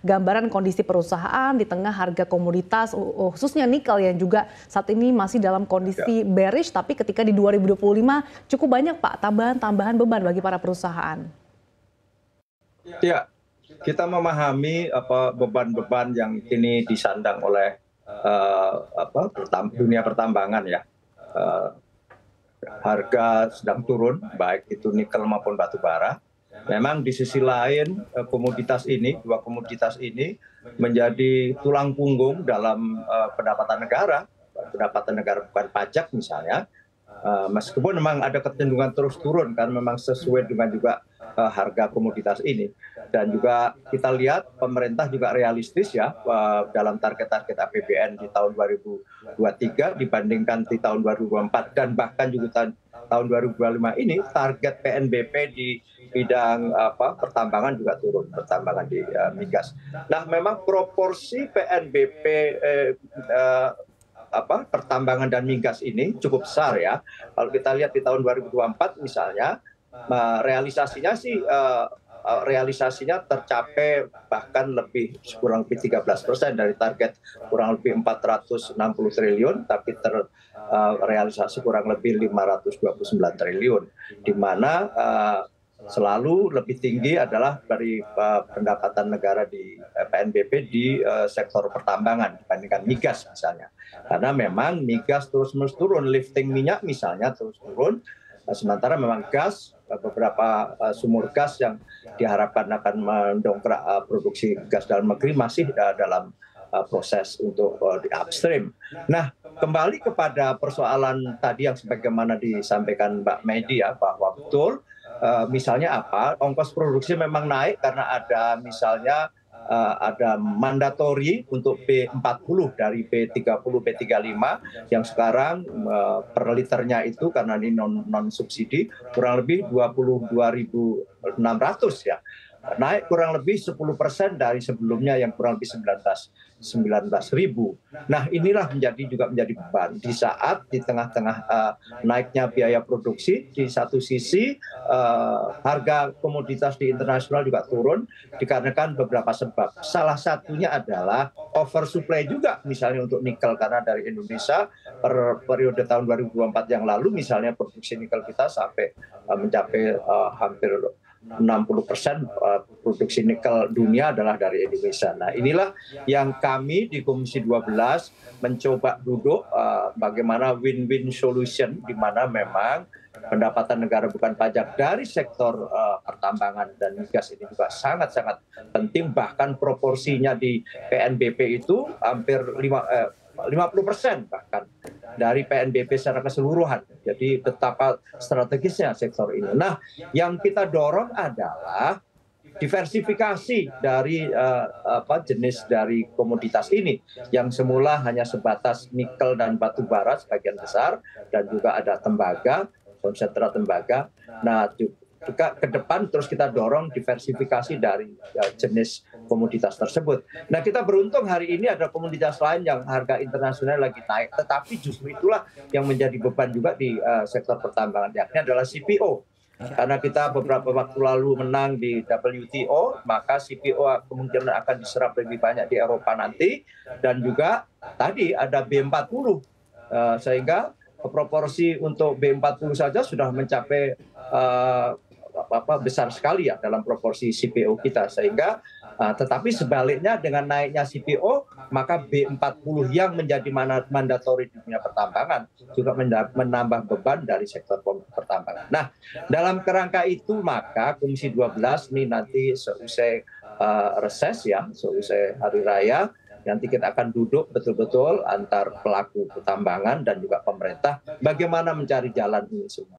gambaran kondisi perusahaan di tengah harga komoditas khususnya nikel yang juga saat ini masih dalam kondisi bearish, tapi ketika di 2025 cukup banyak Pak tambahan beban bagi para perusahaan. Ya, kita memahami beban-beban yang kini disandang oleh dunia pertambangan ya. Harga sedang turun, baik itu nikel maupun batu bara. Memang di sisi lain dua komoditas ini menjadi tulang punggung dalam pendapatan negara bukan pajak misalnya. Meskipun memang ada kecenderungan terus turun kan memang sesuai dengan juga harga komoditas ini, dan juga kita lihat pemerintah juga realistis ya dalam target-target APBN di tahun 2023 dibandingkan di tahun 2024 dan bahkan juga tahun 2025 ini target PNBP di bidang pertambangan juga turun, pertambangan di migas. Nah memang proporsi PNBP pertambangan dan migas ini cukup besar ya. Kalau kita lihat di tahun 2024 misalnya realisasinya tercapai bahkan kurang lebih 13% dari target kurang lebih 460 triliun, tapi realisasi kurang lebih 529 triliun, di mana selalu lebih tinggi adalah dari pendapatan negara di PNBP di sektor pertambangan dibandingkan migas misalnya. Karena memang migas terus-menerus turun, lifting minyak misalnya terus turun, sementara memang gas, beberapa sumur gas yang diharapkan akan mendongkrak produksi gas dalam negeri masih dalam proses untuk di upstream. Nah, kembali kepada persoalan tadi yang sebagaimana disampaikan Mbak Medi ya, bahwa betul misalnya ongkos produksi memang naik karena ada misalnya ada mandatori untuk B40 dari B30, B35 yang sekarang per liternya itu karena ini non subsidi kurang lebih 22.600 ya. Naik kurang lebih 10% dari sebelumnya yang kurang lebih 19.000. Nah inilah juga menjadi beban di saat di tengah-tengah naiknya biaya produksi, di satu sisi harga komoditas di internasional juga turun dikarenakan beberapa sebab. Salah satunya adalah oversupply juga misalnya untuk nikel, karena dari Indonesia per periode tahun 2024 yang lalu misalnya produksi nikel kita sampai mencapai hampir 60% produksi nikel dunia adalah dari Indonesia. Nah inilah yang kami di Komisi 12 mencoba duduk bagaimana win-win solution, di mana memang pendapatan negara bukan pajak dari sektor pertambangan dan migas ini juga sangat-sangat penting, bahkan proporsinya di PNBP itu hampir 50% bahkan dari PNBP secara keseluruhan. Jadi betapa strategisnya sektor ini. Nah, yang kita dorong adalah diversifikasi dari jenis dari komoditas ini yang semula hanya sebatas nikel dan batu bara sebagian besar, dan juga ada tembaga, konsentrat tembaga. Nah, juga ke depan terus kita dorong diversifikasi dari jenis komoditas tersebut. Nah kita beruntung hari ini ada komoditas lain yang harga internasional lagi naik, tetapi justru itulah yang menjadi beban juga di sektor pertambangan, yakni adalah CPO. Karena kita beberapa waktu lalu menang di WTO, maka CPO kemungkinan akan diserap lebih banyak di Eropa nanti, dan juga tadi ada B40, sehingga proporsi untuk B40 saja sudah mencapai besar sekali ya dalam proporsi CPO kita, sehingga tetapi sebaliknya dengan naiknya CPO maka B40 yang menjadi mandatori di dunia pertambangan juga menambah beban dari sektor pertambangan. Nah dalam kerangka itu maka Komisi 12 ini nanti seusai reses ya, seusai hari raya, nanti kita akan duduk betul-betul antar pelaku pertambangan dan juga pemerintah bagaimana mencari jalan ini semua.